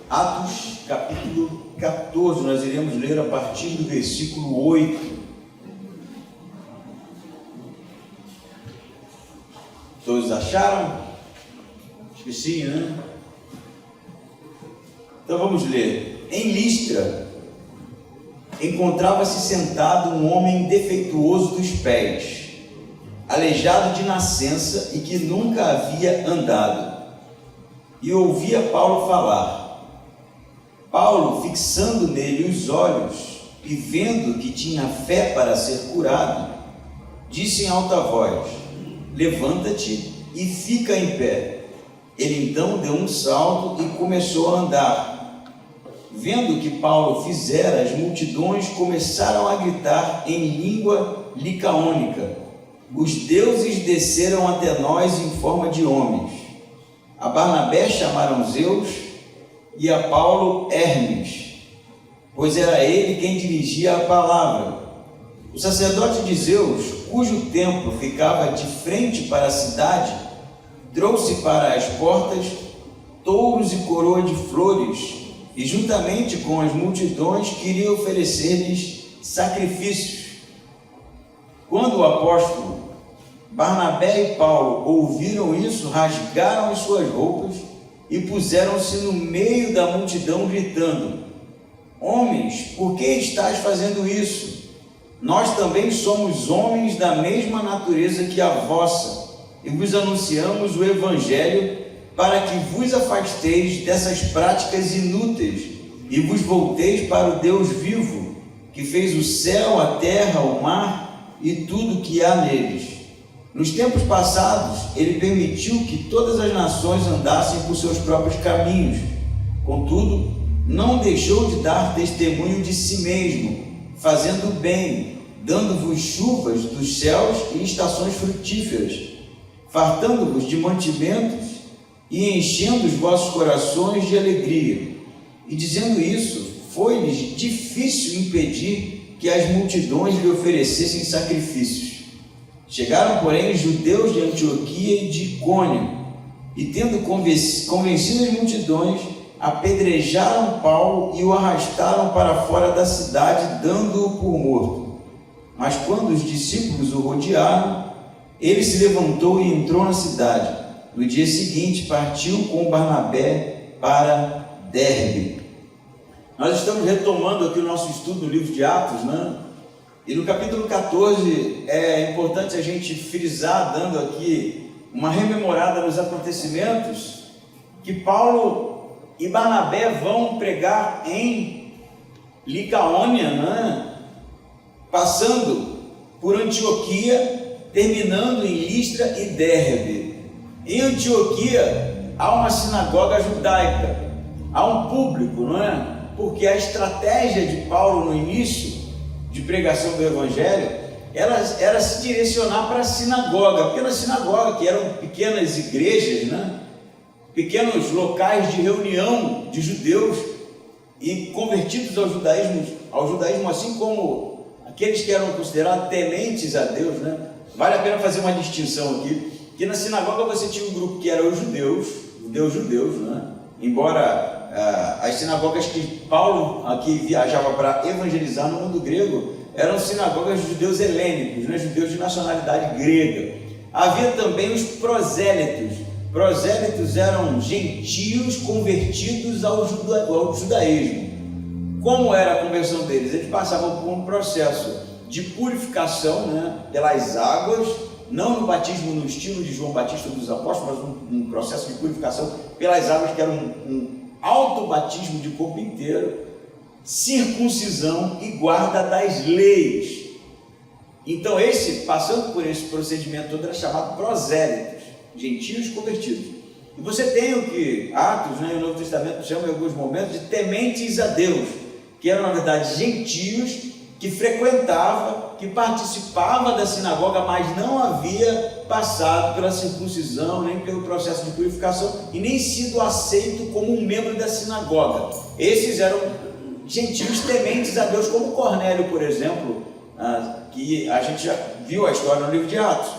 Atos capítulo 14, nós iremos ler a partir do versículo 8. Todos acharam? Esqueci, né? Então vamos ler. Em Listra, encontrava-se sentado um homem defeituoso dos pés, aleijado de nascença e que nunca havia andado, e ouvia Paulo falar. Paulo, fixando nele os olhos e vendo que tinha fé para ser curado, disse em alta voz: levanta-te e fica em pé. Ele então deu um salto e começou a andar. Vendo que Paulo fizera, as multidões começaram a gritar em língua licaônica: os deuses desceram até nós em forma de homens. A Barnabé chamaram Zeus e a Paulo Hermes, pois era ele quem dirigia a palavra. O sacerdote de Zeus, cujo templo ficava de frente para a cidade, trouxe para as portas touros e coroa de flores, e juntamente com as multidões queria oferecer-lhes sacrifícios. Quando o apóstolo Barnabé e Paulo ouviram isso, rasgaram as suas roupas e puseram-se no meio da multidão, gritando: homens, por que estáis fazendo isso? Nós também somos homens da mesma natureza que a vossa, e vos anunciamos o Evangelho para que vos afasteis dessas práticas inúteis e vos volteis para o Deus vivo, que fez o céu, a terra, o mar e tudo que há neles. Nos tempos passados, ele permitiu que todas as nações andassem por seus próprios caminhos. Contudo, não deixou de dar testemunho de si mesmo, fazendo o bem, dando-vos chuvas dos céus e estações frutíferas, fartando-vos de mantimentos e enchendo os vossos corações de alegria. E dizendo isso, foi-lhes difícil impedir que as multidões lhe oferecessem sacrifícios. Chegaram, porém, os judeus de Antioquia e de Icônio, e tendo convencido as multidões, apedrejaram Paulo e o arrastaram para fora da cidade, dando-o por morto. Mas quando os discípulos o rodearam, ele se levantou e entrou na cidade. No dia seguinte, partiu com Barnabé para Derbe. Nós estamos retomando aqui o nosso estudo no livro de Atos, né? E no capítulo 14 é importante a gente frisar, dando aqui uma rememorada nos acontecimentos, que Paulo e Barnabé vão pregar em Licaônia, né? Passando por Antioquia, terminando em Listra e Derbe. Em Antioquia há uma sinagoga judaica, há um público, não é? Porque a estratégia de Paulo no início de pregação do Evangelho era se direcionar para a sinagoga, porque na sinagoga, que eram pequenas igrejas, né? Pequenos locais de reunião de judeus e convertidos ao judaísmo, assim como aqueles que eram considerados tementes a Deus, né? Vale a pena fazer uma distinção aqui, que na sinagoga você tinha um grupo que eram os judeus, né? Embora as sinagogas que Paulo aqui viajava para evangelizar no mundo grego eram sinagogas de judeus helênicos, né? Judeus de nacionalidade grega. Havia também os prosélitos. Prosélitos eram gentios convertidos ao judaísmo. Como era a conversão deles? Eles passavam por um processo de purificação, né? Pelas águas, não no batismo no estilo de João Batista dos Apóstolos, mas um processo de purificação pelas águas, que era um autobatismo de corpo inteiro, circuncisão e guarda das leis. Então, passando por esse procedimento todo, era chamado prosélitos, gentios convertidos. E você tem o que Atos, né, e o Novo Testamento chama em alguns momentos de tementes a Deus, que eram, na verdade, gentios que frequentava, que participava da sinagoga, mas não havia passado pela circuncisão, nem pelo processo de purificação, e nem sido aceito como um membro da sinagoga. Esses eram gentios tementes a Deus, como Cornélio, por exemplo, que a gente já viu a história no livro de Atos.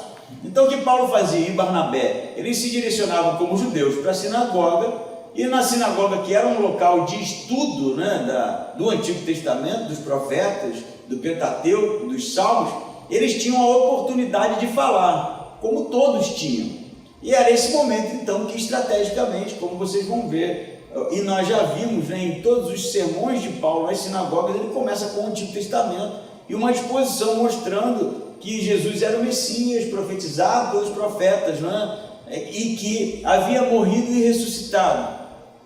Então, o que Paulo fazia e Barnabé? Eles se direcionavam como judeus para a sinagoga e na sinagoga, que era um local de estudo, né, do Antigo Testamento, dos profetas, do Pentateuco, dos Salmos, eles tinham a oportunidade de falar, como todos tinham. E era esse momento, então, que estrategicamente, como vocês vão ver, e nós já vimos, né, em todos os sermões de Paulo nas sinagogas, ele começa com o Antigo Testamento e uma exposição mostrando que Jesus era o Messias profetizado pelos profetas, né, e que havia morrido e ressuscitado.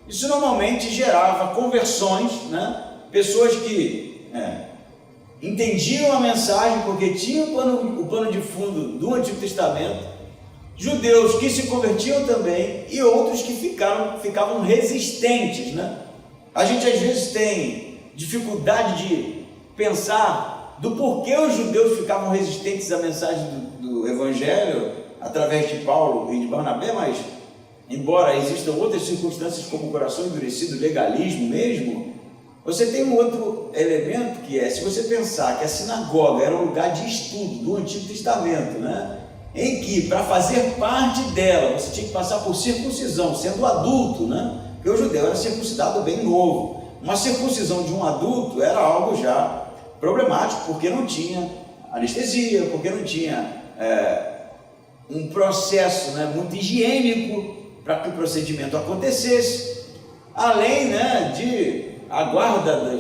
Isso normalmente gerava conversões, né, pessoas que entendiam a mensagem porque tinham o pano de fundo do Antigo Testamento, judeus que se convertiam também e outros que ficavam resistentes, né? A gente às vezes tem dificuldade de pensar do porquê os judeus ficavam resistentes à mensagem do Evangelho através de Paulo e de Barnabé, mas embora existam outras circunstâncias como o coração endurecido, legalismo mesmo, você tem um outro elemento que é, se você pensar que a sinagoga era um lugar de estudo do Antigo Testamento, né? Em que, para fazer parte dela, você tinha que passar por circuncisão, sendo adulto, né? Porque o judeu era circuncidado bem novo. Uma circuncisão de um adulto era algo já problemático, porque não tinha anestesia, porque não tinha um processo, né, muito higiênico para que o procedimento acontecesse, além, né, de a guarda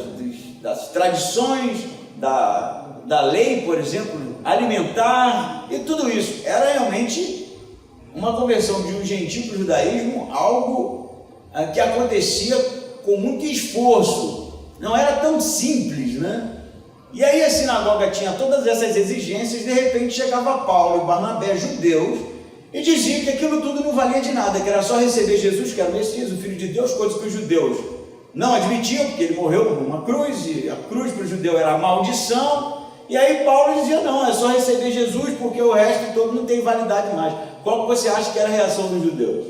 das tradições, da lei, por exemplo, alimentar e tudo isso. Era realmente uma conversão de um gentio para o judaísmo, algo que acontecia com muito esforço, não era tão simples, né? E aí a sinagoga tinha todas essas exigências, de repente chegava Paulo e Barnabé, judeus, e dizia que aquilo tudo não valia de nada, que era só receber Jesus, que era o Messias, o Filho de Deus, coisas que os judeus não admitiam, porque ele morreu numa cruz, e a cruz para o judeu era a maldição. E aí Paulo dizia, não, é só receber Jesus, porque o resto todo não tem validade mais. Qual que você acha que era a reação dos judeus?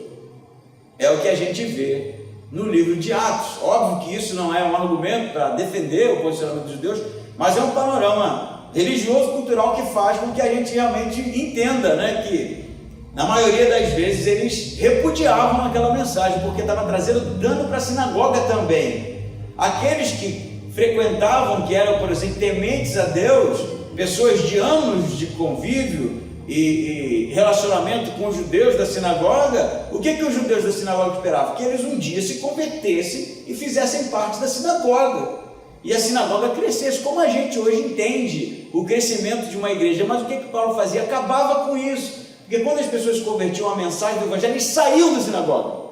É o que a gente vê no livro de Atos. Óbvio que isso não é um argumento para defender o posicionamento dos judeus, mas é um panorama religioso, cultural, que faz com que a gente realmente entenda, né, que na maioria das vezes eles repudiavam aquela mensagem, porque estava trazendo dano para a sinagoga também. Aqueles que frequentavam, que eram, por exemplo, tementes a Deus, pessoas de anos de convívio e relacionamento com os judeus da sinagoga, o que os judeus da sinagoga esperavam? Que eles um dia se convertessem e fizessem parte da sinagoga, e a sinagoga crescesse, como a gente hoje entende o crescimento de uma igreja. Mas o que Paulo fazia? Acabava com isso, porque quando as pessoas se convertiam à mensagem do Evangelho, eles saíam da sinagoga,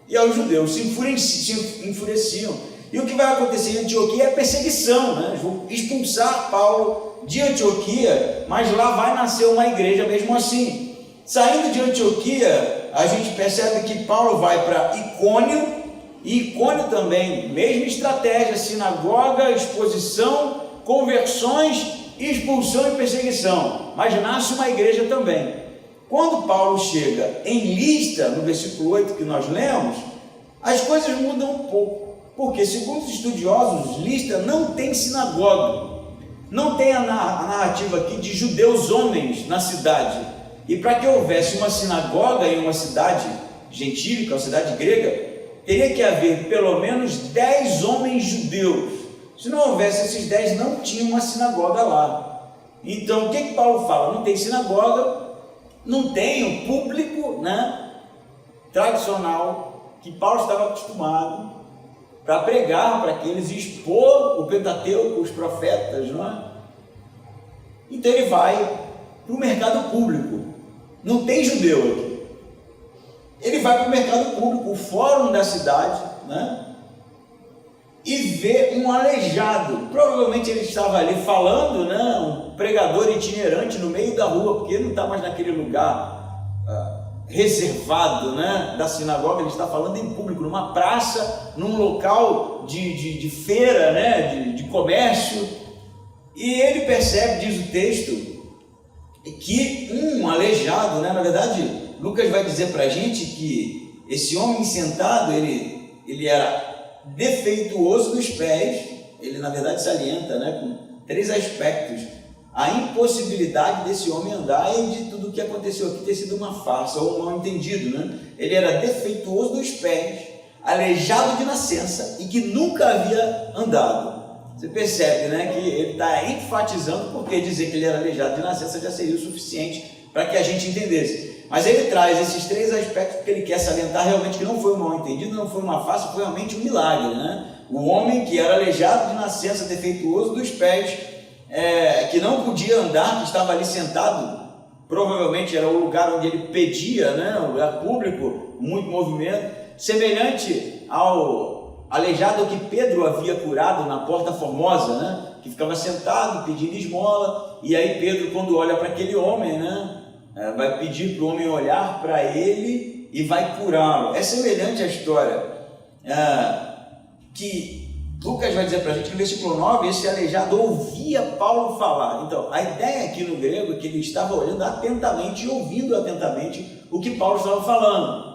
e aí os judeus se enfureciam. E o que vai acontecer em Antioquia é perseguição, né? Eles vão expulsar Paulo de Antioquia, mas lá vai nascer uma igreja mesmo assim. Saindo de Antioquia, a gente percebe que Paulo vai para Icônio, e Icônio também, mesma estratégia, sinagoga, exposição, conversões, expulsão e perseguição, mas nasce uma igreja também. Quando Paulo chega em Listra, no versículo 8 que nós lemos, as coisas mudam um pouco. Porque, segundo os estudiosos, Listra não tem sinagoga, não tem a narrativa aqui de judeus homens na cidade. E para que houvesse uma sinagoga em uma cidade gentílica, uma cidade grega, teria que haver pelo menos 10 homens judeus. Se não houvesse esses 10, não tinha uma sinagoga lá. Então, o que Paulo fala? Não tem sinagoga, não tem o público, né, tradicional que Paulo estava acostumado para pregar, para que eles expor o Pentateuco, os profetas, não é? Então ele vai para o mercado público, não tem judeu aqui, ele vai para o mercado público, o fórum da cidade, né? E vê um aleijado, provavelmente ele estava ali falando, né? Um pregador itinerante no meio da rua, porque ele não está mais naquele lugar reservado, né, da sinagoga, ele está falando em público, numa praça, num local de feira, né, de comércio, e ele percebe, diz o texto, que um aleijado, né, na verdade, Lucas vai dizer para a gente que esse homem sentado, ele era defeituoso dos pés, ele na verdade salienta, né, com 3 aspectos: a impossibilidade desse homem andar e de tudo o que aconteceu aqui ter sido uma farsa ou um mal entendido, né? Ele era defeituoso dos pés, aleijado de nascença e que nunca havia andado. Você percebe, né, que ele está enfatizando, porque dizer que ele era aleijado de nascença já seria o suficiente para que a gente entendesse. Mas ele traz esses três aspectos porque ele quer salientar realmente que não foi um mal entendido, não foi uma farsa, foi realmente um milagre, né? O homem que era aleijado de nascença, defeituoso dos pés, que não podia andar, que estava ali sentado, provavelmente era o lugar onde ele pedia, né? Um lugar público, muito movimento, semelhante ao aleijado que Pedro havia curado na Porta Formosa, né? Que ficava sentado pedindo esmola, e aí Pedro, quando olha para aquele homem, né? Vai pedir para o homem olhar para ele e vai curá-lo. É semelhante à história que Lucas vai dizer para a gente que no versículo 9, esse aleijado ouvia Paulo falar. Então, a ideia aqui no grego é que ele estava olhando atentamente e ouvindo atentamente o que Paulo estava falando.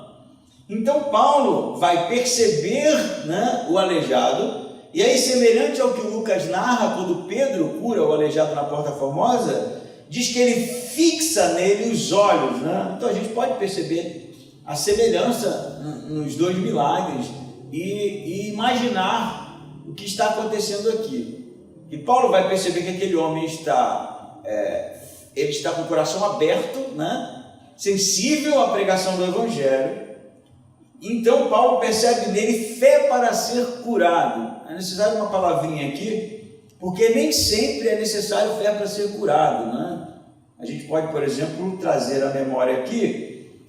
Então, Paulo vai perceber, né, o aleijado, e aí, semelhante ao que o Lucas narra quando Pedro cura o aleijado na Porta Formosa, diz que ele fixa nele os olhos, né? Então, a gente pode perceber a semelhança nos dois milagres e imaginar o que está acontecendo aqui. E Paulo vai perceber que aquele homem está com o coração aberto, né? Sensível à pregação do Evangelho. Então Paulo percebe nele fé para ser curado. É necessário uma palavrinha aqui, porque nem sempre é necessário fé para ser curado, né? A gente pode, por exemplo, trazer à memória aqui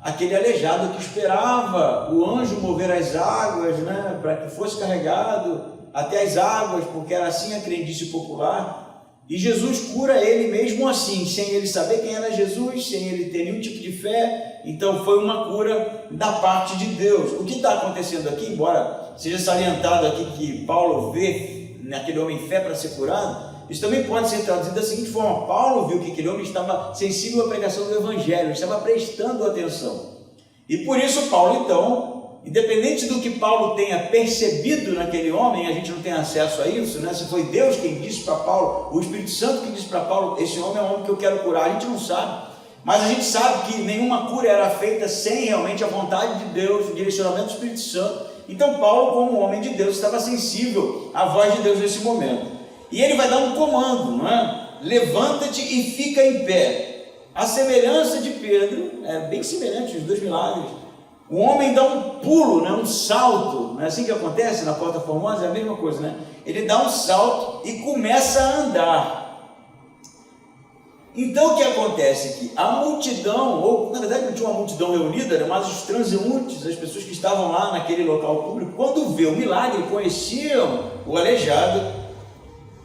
aquele aleijado que esperava o anjo mover as águas, né, para que fosse carregado até as águas, porque era assim a crendice popular. E Jesus cura ele mesmo assim, sem ele saber quem era Jesus, sem ele ter nenhum tipo de fé. Então foi uma cura da parte de Deus. O que está acontecendo aqui, embora seja salientado aqui que Paulo vê naquele homem fé para ser curado, isso também pode ser traduzido da seguinte forma: Paulo viu que aquele homem estava sensível à pregação do Evangelho, estava prestando atenção. E por isso Paulo, então, independente do que Paulo tenha percebido naquele homem, a gente não tem acesso a isso, né? Se foi Deus quem disse para Paulo, o Espírito Santo que disse para Paulo, esse homem é um homem que eu quero curar, a gente não sabe. Mas a gente sabe que nenhuma cura era feita sem realmente a vontade de Deus, o direcionamento do Espírito Santo. Então Paulo, como homem de Deus, estava sensível à voz de Deus nesse momento. E ele vai dar um comando, não é? Levanta-te e fica em pé. A semelhança de Pedro, é bem semelhante os dois milagres. O homem dá um pulo, né? Um salto, não é assim que acontece na Porta Formosa? É a mesma coisa, né? Ele dá um salto e começa a andar. Então o que acontece aqui? A multidão, ou na verdade não tinha uma multidão reunida, mas os transeuntes, as pessoas que estavam lá naquele local público, quando vê o milagre, conheciam o aleijado.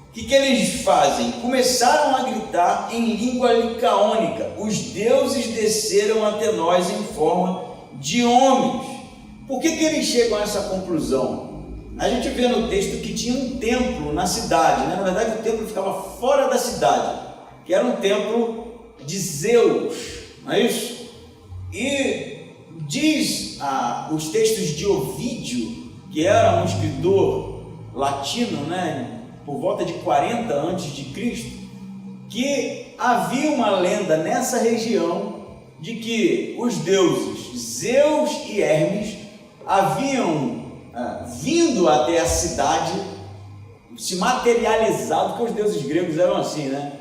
O que eles fazem? Começaram a gritar em língua licaônica: os deuses desceram até nós em forma de homens. Por que eles chegam a essa conclusão? A gente vê no texto que tinha um templo na cidade, né? Na verdade o templo ficava fora da cidade, que era um templo de Zeus, não é isso? E diz os textos de Ovídio, que era um escritor latino, né? Por volta de 40 a.C., que havia uma lenda nessa região de que os deuses Zeus e Hermes haviam vindo até a cidade, se materializado, porque os deuses gregos eram assim, né?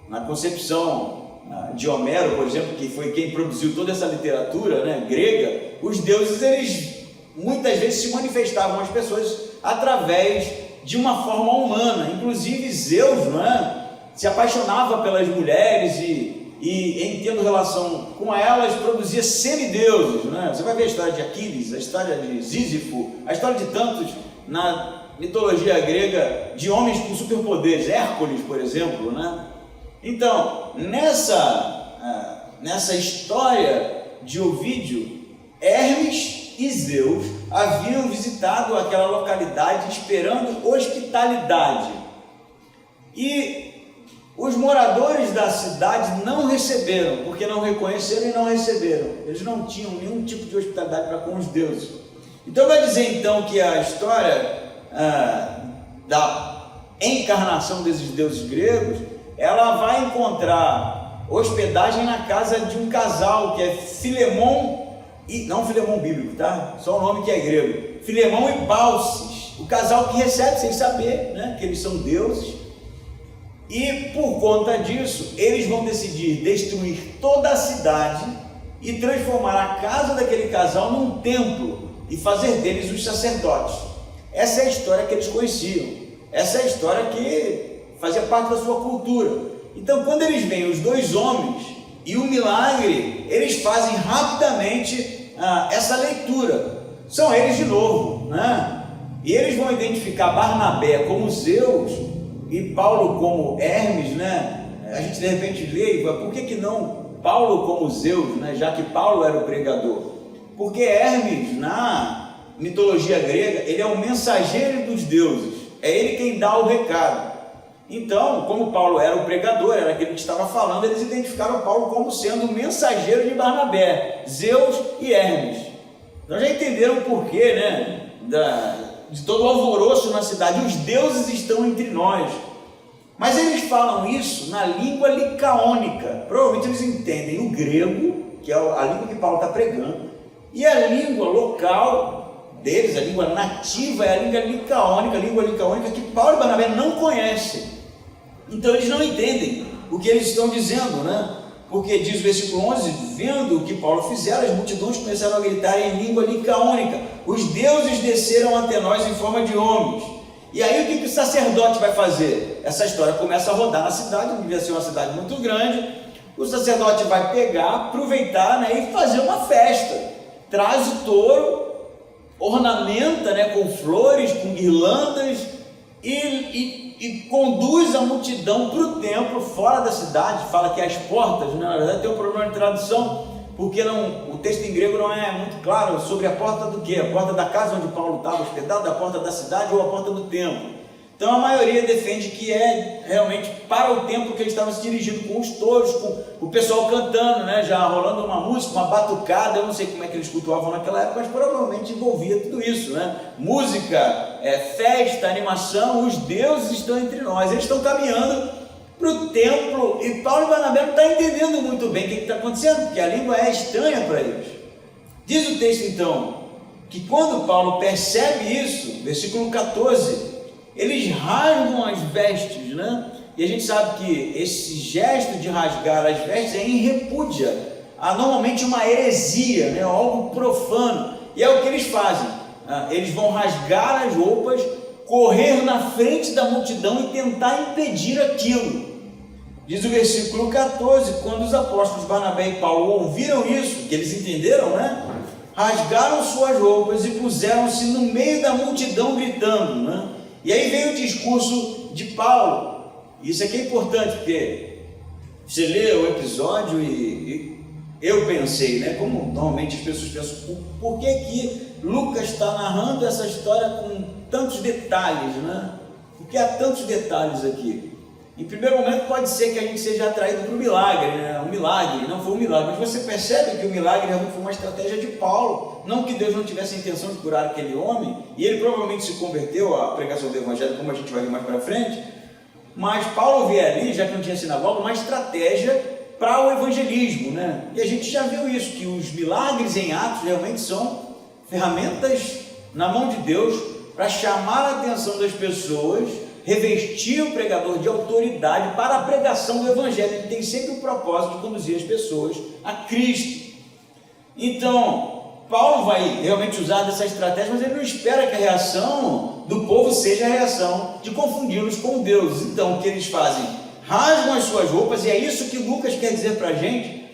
Na concepção de Homero, por exemplo, que foi quem produziu toda essa literatura, né, grega, os deuses, eles muitas vezes se manifestavam às pessoas através de uma forma humana. Inclusive Zeus, não é? Se apaixonava pelas mulheres e em tendo relação com elas produzia semideuses, né? Você vai ver a história de Aquiles, a história de Sísifo, a história de tantos na mitologia grega de homens com superpoderes, Hércules, por exemplo, né? Então, nessa história de Ovídio, Hermes e Zeus haviam visitado aquela localidade esperando hospitalidade. E os moradores da cidade não receberam, porque não reconheceram e não receberam. Eles não tinham nenhum tipo de hospitalidade para com os deuses. Então vai dizer então que a história da encarnação desses deuses gregos, ela vai encontrar hospedagem na casa de um casal, que é Filemon e não Filemão bíblico, tá? Só o nome que é grego. Filemão e Baucis, o casal que recebe sem saber, né, que eles são deuses. E por conta disso, eles vão decidir destruir toda a cidade e transformar a casa daquele casal num templo e fazer deles os sacerdotes. Essa é a história que eles conheciam. Essa é a história que fazia parte da sua cultura. Então, quando eles veem os dois homens e o milagre, eles fazem rapidamente essa leitura. São eles de novo, né? E eles vão identificar Barnabé como Zeus e Paulo como Hermes, né? A gente de repente lê, por que não Paulo como Zeus, né? Já que Paulo era o pregador? Porque Hermes, na mitologia grega, ele é o mensageiro dos deuses, é ele quem dá o recado. Então, como Paulo era o pregador, era aquele que estava falando, eles identificaram Paulo como sendo o mensageiro de Barnabé, Zeus e Hermes. Então já entenderam o porquê, né, de todo o alvoroço na cidade. Os deuses estão entre nós. Mas eles falam isso na língua licaônica. Provavelmente eles entendem o grego, que é a língua que Paulo está pregando, e a língua local deles, a língua nativa, é a língua licaônica que Paulo e Barnabé não conhecem. Então eles não entendem o que eles estão dizendo, né? Porque diz o versículo 11, vendo o que Paulo fizera, as multidões começaram a gritar em língua licaônica: os deuses desceram até nós em forma de homens. E aí o que o sacerdote vai fazer? Essa história começa a rodar na cidade, devia ser uma cidade muito grande. O sacerdote vai pegar, aproveitar, né, e fazer uma festa. Traz o touro, ornamenta, né, com flores, com guirlandas, e conduz a multidão para o templo fora da cidade. Fala que as portas, né, na verdade tem um problema de tradução, porque o texto em grego não é muito claro sobre a porta do quê? A porta da casa onde Paulo estava hospedado, a porta da cidade ou a porta do templo. Então a maioria defende que é realmente para o templo que ele estava se dirigindo, com os touros, com o pessoal cantando, né, já rolando uma música, uma batucada. Eu não sei como é que eles cultuavam naquela época, mas provavelmente envolvia tudo isso, né? Música, festa, animação. Os deuses estão entre nós, eles estão caminhando para o templo, e Paulo e Barnabé não estão entendendo muito bem o que está acontecendo, porque a língua é estranha para eles. Diz o texto então, que quando Paulo percebe isso, versículo 14, eles rasgam as vestes, né? E a gente sabe que esse gesto de rasgar as vestes é em repúdia a normalmente uma heresia, né? Algo profano. E é o que eles fazem. Eles vão rasgar as roupas, correr na frente da multidão e tentar impedir aquilo. Diz o versículo 14, quando os apóstolos Barnabé e Paulo ouviram isso, que eles entenderam, né? Rasgaram suas roupas e puseram-se no meio da multidão gritando, né? E aí vem o discurso de Paulo. Isso aqui é importante, porque você lê o episódio e eu pensei, né, como normalmente as pessoas pensam, por que Lucas está narrando essa história com tantos detalhes, né? Porque há tantos detalhes aqui. Em primeiro momento pode ser que a gente seja atraído para o milagre, né? Um milagre, não foi um milagre, mas você percebe que o milagre realmente foi uma estratégia de Paulo. Não que Deus não tivesse a intenção de curar aquele homem, e ele provavelmente se converteu à pregação do evangelho, como a gente vai ver mais para frente, mas Paulo vê ali, já que não tinha sinagoga, uma estratégia para o evangelismo, né? E a gente já viu isso, que os milagres em Atos realmente são ferramentas na mão de Deus para chamar a atenção das pessoas, revestir o pregador de autoridade para a pregação do evangelho. Ele tem sempre o propósito de conduzir as pessoas a Cristo. Então, Paulo vai realmente usar dessa estratégia, mas ele não espera que a reação do povo seja a reação de confundi-los com Deus. Então, o que eles fazem? Rasgam as suas roupas, e é isso que Lucas quer dizer para a gente,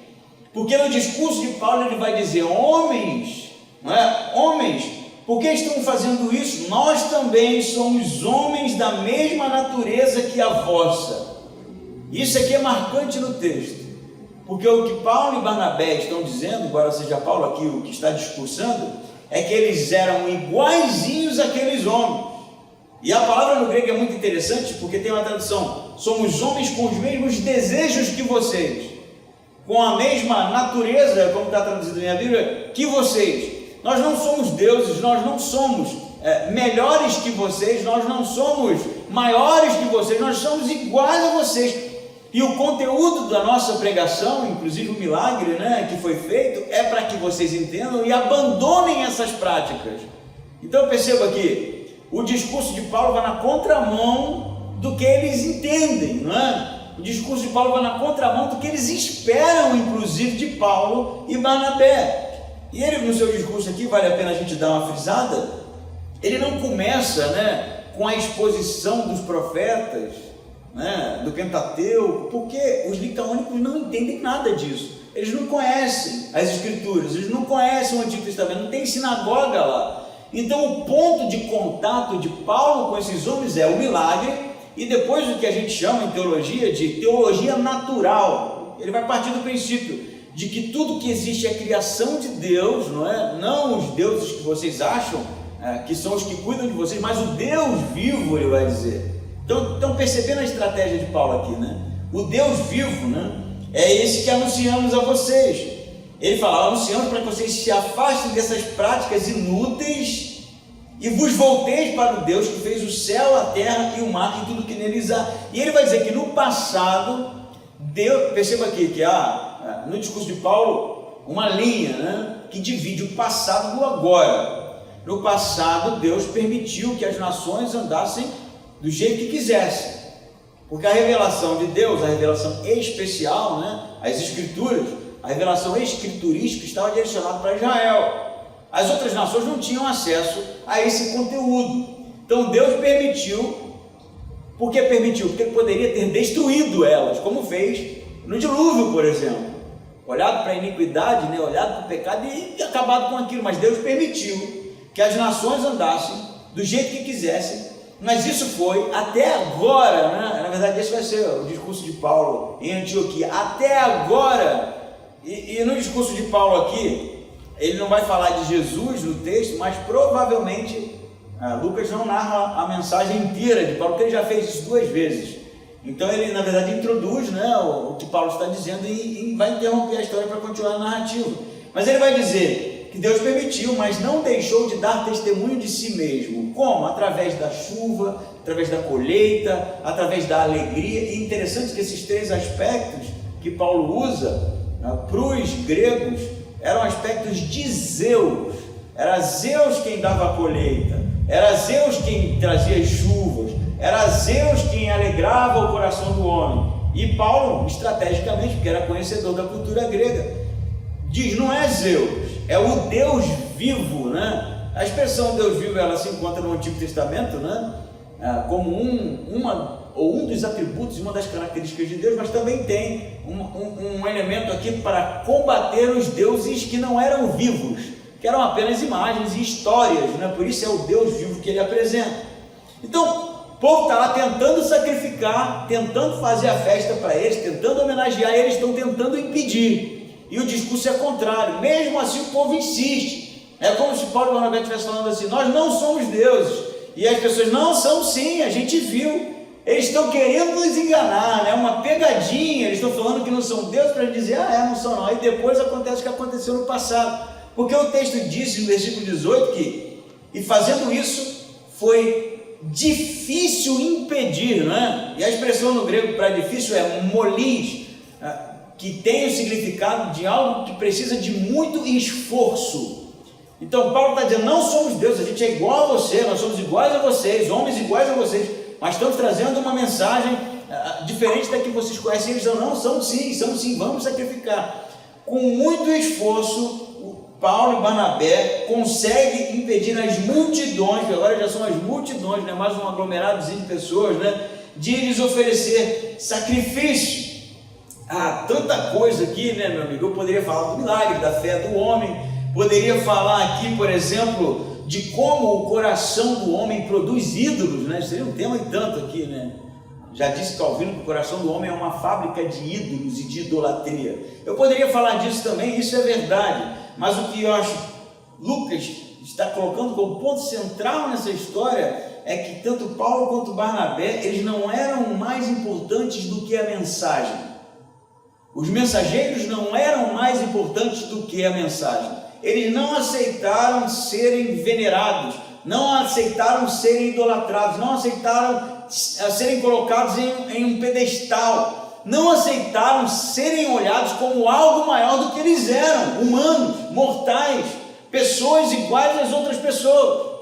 porque no discurso de Paulo ele vai dizer: homens, não é? Homens, por que estão fazendo isso? Nós também somos homens da mesma natureza que a vossa. Isso aqui é marcante no texto, porque o que Paulo e Barnabé estão dizendo, embora seja Paulo aqui o que está discursando, é que eles eram iguaizinhos àqueles homens. E a palavra no grego é muito interessante, porque tem uma tradução: somos homens com os mesmos desejos que vocês, com a mesma natureza, como está traduzido na minha Bíblia, que vocês. Nós não somos deuses, nós não somos melhores que vocês, nós não somos maiores que vocês, nós somos iguais a vocês. E o conteúdo da nossa pregação, inclusive o milagre, né, que foi feito, é para que vocês entendam e abandonem essas práticas. Então perceba que o discurso de Paulo vai na contramão do que eles entendem, não é? O discurso de Paulo vai na contramão do que eles esperam, inclusive, de Paulo e Barnabé. E ele, no seu discurso aqui, vale a pena a gente dar uma frisada, ele não começa, né, com a exposição dos profetas, né, do Pentateuco, porque os licaônicos não entendem nada disso. Eles não conhecem as Escrituras, eles não conhecem o Antigo Testamento, não tem sinagoga lá. Então o ponto de contato de Paulo com esses homens é o milagre, e depois o que a gente chama em teologia de teologia natural. Ele vai partir do princípio de que tudo que existe é criação de Deus, não é? Não os deuses que vocês acham, que são os que cuidam de vocês, mas o Deus vivo, ele vai dizer. Então percebendo a estratégia de Paulo aqui, né? O Deus vivo, né, é esse que anunciamos a vocês. Ele fala, anunciamos para que vocês se afastem dessas práticas inúteis e vos volteis para o Deus que fez o céu, a terra e o mar e tudo que neles há. E ele vai dizer que no passado, Deus, perceba aqui que há no discurso de Paulo uma linha, né, que divide o passado do agora. No passado, Deus permitiu que as nações andassem do jeito que quisessem, porque a revelação de Deus, a revelação especial, né, as Escrituras, a revelação escriturística estava direcionada para Israel. As outras nações não tinham acesso a esse conteúdo. Então Deus permitiu. Por que permitiu? Porque Ele poderia ter destruído elas, como fez no dilúvio, por exemplo. Olhado para a iniquidade, né, olhado para o pecado e acabado com aquilo. Mas Deus permitiu que as nações andassem do jeito que quisessem. Mas isso foi até agora, né? Na verdade esse vai ser o discurso de Paulo em Antioquia, até agora. E no discurso de Paulo aqui, ele não vai falar de Jesus no texto, mas provavelmente Lucas não narra a mensagem inteira de Paulo, porque ele já fez isso 2 vezes. Então ele na verdade introduz, né, o que Paulo está dizendo e vai interromper a história para continuar a narrativa. Mas ele vai dizer que Deus permitiu, mas não deixou de dar testemunho de si mesmo. Como? Através da chuva, através da colheita, através da alegria. E interessante que esses 3 aspectos que Paulo usa para os gregos eram aspectos de Zeus. Era Zeus quem dava a colheita, era Zeus quem trazia as chuvas, era Zeus quem alegrava o coração do homem. E Paulo, estrategicamente, porque era conhecedor da cultura grega, diz, não é Zeus, é o Deus vivo, né? A expressão Deus vivo, ela se encontra no Antigo Testamento, né, como um dos atributos, uma das características de Deus, mas também tem um elemento aqui para combater os deuses que não eram vivos, que eram apenas imagens e histórias, né? Por isso é o Deus vivo que ele apresenta. Então, o povo está lá tentando sacrificar, tentando fazer a festa para eles, tentando homenagear, e eles estão tentando impedir. E o discurso é contrário. Mesmo assim o povo insiste. É como se Paulo e Barnabé estivessem falando assim, nós não somos deuses. E as pessoas, não, são sim, a gente viu. Eles estão querendo nos enganar, né? Uma pegadinha. Eles estão falando que não são deuses para dizer, não são não. Aí depois acontece o que aconteceu no passado. Porque o texto diz no versículo 18 que, e fazendo isso, foi difícil impedir, né? E a expressão no grego para difícil é molis, que tem o significado de algo que precisa de muito esforço. Então Paulo está dizendo, não somos deuses, a gente é igual a você, nós somos iguais a vocês, homens iguais a vocês, mas estamos trazendo uma mensagem diferente da que vocês conhecem. Eles dizem, não, são sim, vamos sacrificar. Com muito esforço, Paulo e Barnabé conseguem impedir as multidões, que agora já são as multidões, né, mais um aglomeradozinho de pessoas, né, de lhes oferecer sacrifício. Tanta coisa aqui, né, meu amigo? Eu poderia falar do milagre, da fé do homem, poderia falar aqui, por exemplo, de como o coração do homem produz ídolos, né? Seria um tema e tanto aqui, né? Já disse Calvino que o coração do homem é uma fábrica de ídolos e de idolatria. Eu poderia falar disso também, isso é verdade, mas o que eu acho Lucas está colocando como ponto central nessa história é que tanto Paulo quanto Barnabé, eles não eram mais importantes do que a mensagem. Os mensageiros não eram mais importantes do que a mensagem. Eles não aceitaram serem venerados, não aceitaram serem idolatrados, não aceitaram serem colocados em um pedestal. não aceitaram serem olhados como algo maior do que eles eram, humanos, mortais, pessoas iguais às outras pessoas.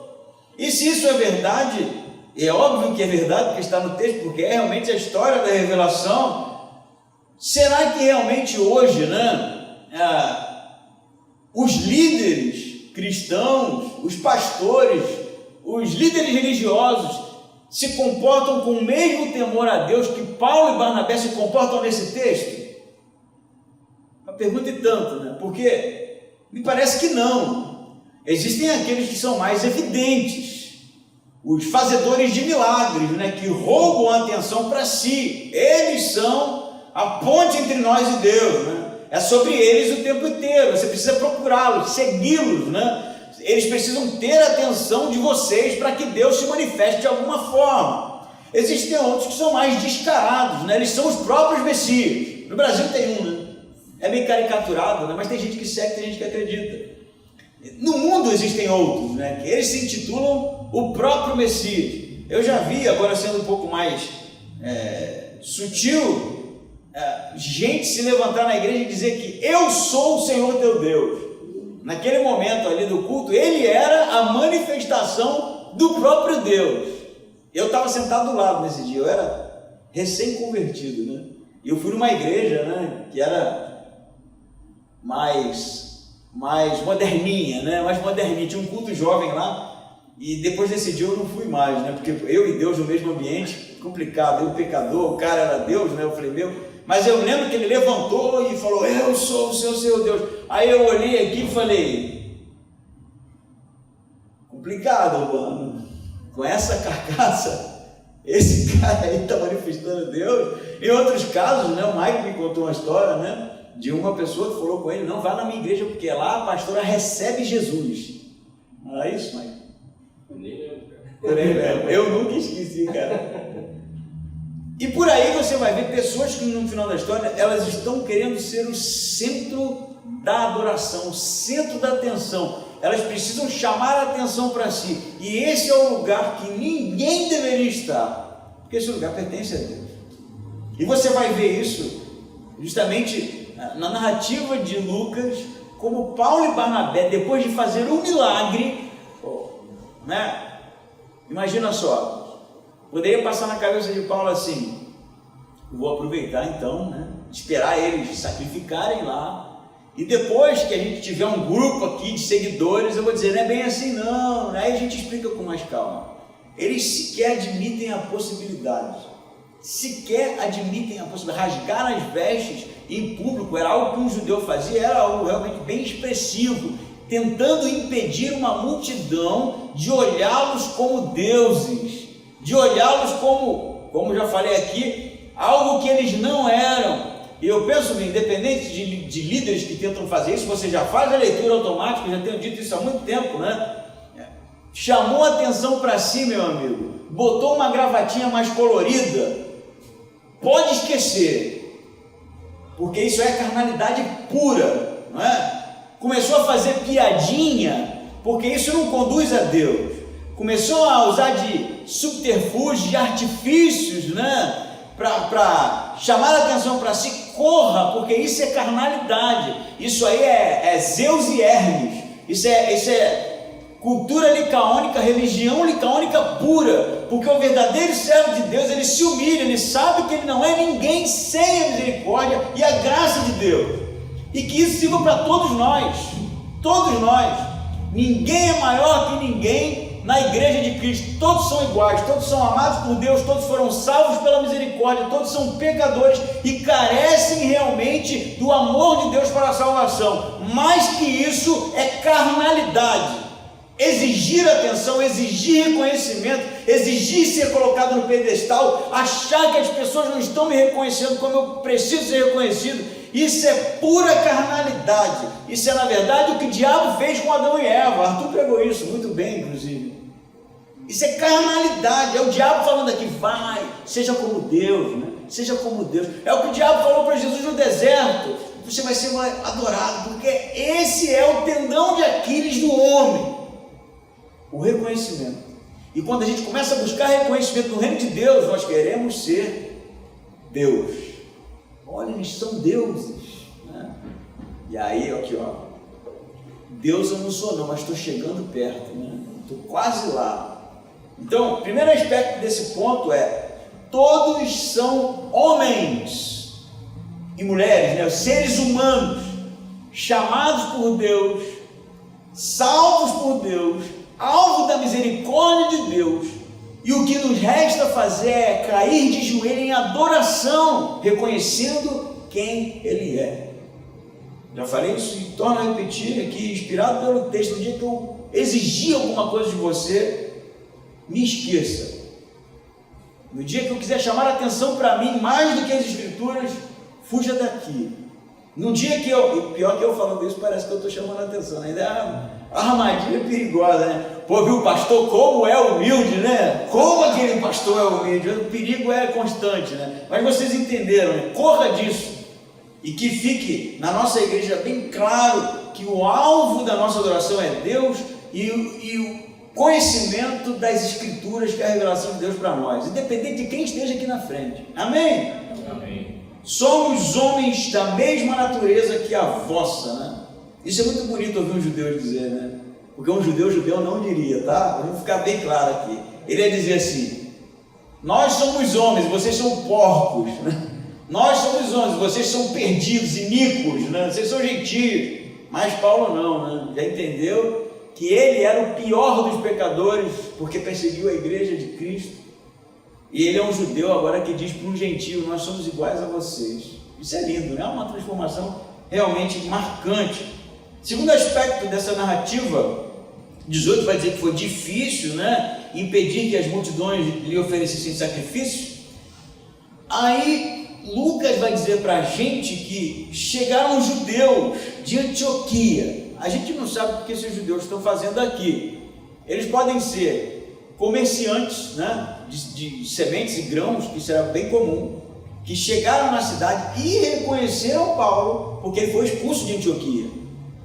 E se isso é verdade, é óbvio que é verdade, porque está no texto, porque é realmente a história da revelação, será que realmente hoje, os líderes cristãos, os pastores, os líderes religiosos se comportam com o mesmo temor a Deus que Paulo e Barnabé se comportam nesse texto? Uma pergunta e tanto, né? Porque me parece que não. Existem aqueles que são mais evidentes, os fazedores de milagres, que roubam a atenção para si. Eles são a ponte entre nós e Deus, É sobre eles o tempo inteiro. Você precisa procurá-los, segui-los, Eles precisam ter a atenção de vocês para que Deus se manifeste de alguma forma. Existem outros que são mais descarados, Eles são os próprios Messias. No Brasil tem um, É meio caricaturado, mas tem gente que segue, tem gente que acredita. No mundo existem outros, que eles se intitulam o próprio Messias. Eu já vi, agora sendo um pouco mais sutil, gente se levantar na igreja e dizer que eu sou o Senhor teu Deus. Naquele momento ali do culto, ele era a manifestação do próprio Deus. Eu estava sentado do lado nesse dia, eu era recém-convertido, E eu fui numa igreja, que era mais moderninha, mais moderninha. Tinha um culto jovem lá, e depois desse dia eu não fui mais, porque eu e Deus no mesmo ambiente, complicado, eu pecador, o cara era Deus, eu falei, mas eu lembro que ele levantou e falou, eu sou o seu Deus. Aí eu olhei aqui e falei, complicado, mano, com essa carcaça, esse cara aí está manifestando Deus. Em outros casos, o Mike me contou uma história, de uma pessoa que falou com ele, não vá na minha igreja, porque lá a pastora recebe Jesus. Não é isso, Mike? Eu nunca esqueci, cara. E por aí você vai ver pessoas que no final da história, elas estão querendo ser o centro da adoração, o centro da atenção. Elas precisam chamar a atenção para si. E esse é o lugar que ninguém deveria estar, porque esse lugar pertence a Deus. E você vai ver isso justamente na narrativa de Lucas, como Paulo e Barnabé, depois de fazer um milagre, imagina só, poderia passar na cabeça de Paulo assim, vou aproveitar então, esperar eles sacrificarem lá, e depois que a gente tiver um grupo aqui de seguidores, eu vou dizer, não é bem assim não, aí a gente explica com mais calma. Eles sequer admitem a possibilidade, rasgar as vestes em público era algo que um judeu fazia, era algo realmente bem expressivo, tentando impedir uma multidão de olhá-los como deuses, de olhá-los como já falei aqui, algo que eles não eram. E eu penso, independente de líderes que tentam fazer isso, você já faz a leitura automática, eu já tenho dito isso há muito tempo, chamou a atenção para si, meu amigo, botou uma gravatinha mais colorida, pode esquecer, porque isso é carnalidade pura, Começou a fazer piadinha, porque isso não conduz a Deus. Começou a usar de subterfúgios, de artifícios, para chamar a atenção para si. Corra, porque isso é carnalidade. Isso aí é Zeus e Hermes. Isso é cultura licaônica, religião licaônica pura, porque o verdadeiro servo de Deus, ele se humilha, ele sabe que ele não é ninguém sem a misericórdia e a graça de Deus, e que isso sirva para todos nós, ninguém é maior que ninguém na igreja de Cristo, todos são iguais, todos são amados por Deus, todos foram salvos pela misericórdia, todos são pecadores e carecem realmente do amor de Deus para a salvação. Mais que isso é carnalidade. Exigir atenção, exigir reconhecimento, exigir ser colocado no pedestal, achar que as pessoas não estão me reconhecendo como eu preciso ser reconhecido, isso é pura carnalidade. Isso é na verdade o que o diabo fez com Adão e Eva. Arthur pregou isso muito bem, inclusive. Isso é carnalidade, é o diabo falando aqui, vai, seja como Deus, seja como Deus. É o que o diabo falou para Jesus no deserto, você vai ser adorado, porque esse é o tendão de Aquiles do homem. O reconhecimento. E quando a gente começa a buscar reconhecimento no reino de Deus, nós queremos ser Deus. olha, eles são deuses, né? E aí, aqui, ó, Deus eu não sou não, mas estou chegando perto, né? Estou quase lá. Então, o primeiro aspecto desse ponto é: todos são homens e mulheres, né? Seres humanos, chamados por Deus, salvos por Deus, alvo da misericórdia de Deus, e o que nos resta fazer é cair de joelho em adoração, reconhecendo quem Ele é. Já falei isso e torno a repetir aqui, inspirado pelo texto. No dia que eu exigir alguma coisa de você, me esqueça. No dia que eu quiser chamar a atenção para mim mais do que as Escrituras, fuja daqui. No dia que eu, pior que eu falando isso, parece que eu estou chamando a atenção, ainda é uma armadilha perigosa, né? Pô, viu, pastor, como é humilde, né? Como aquele pastor é humilde, o perigo é constante, né? Mas vocês entenderam, né? Corra disso, e que fique na nossa igreja bem claro que o alvo da nossa adoração é Deus e o conhecimento das Escrituras, que é a revelação de Deus para nós, independente de quem esteja aqui na frente. Amém? Amém. Somos homens da mesma natureza que a vossa, né? Isso é muito bonito ouvir um judeu dizer, né? Porque um judeu não diria, tá? Vamos ficar bem claro aqui. Ele ia dizer assim: nós somos homens, vocês são porcos, né? Nós somos homens, vocês são perdidos, iníquos, né? Vocês são gentios. Mas Paulo não, né? Já entendeu que ele era o pior dos pecadores, porque perseguiu a igreja de Cristo. E ele é um judeu agora que diz para um gentio: nós somos iguais a vocês. Isso é lindo, né? É uma transformação realmente marcante. Segundo aspecto dessa narrativa, 18 vai dizer que foi difícil, né, impedir que as multidões lhe oferecessem sacrifícios. Aí Lucas vai dizer para a gente que chegaram judeus de Antioquia. A gente não sabe o que esses judeus estão fazendo aqui. Eles podem ser comerciantes, né, de sementes e grãos, que isso era bem comum, que chegaram na cidade e reconheceram Paulo, porque ele foi expulso de Antioquia.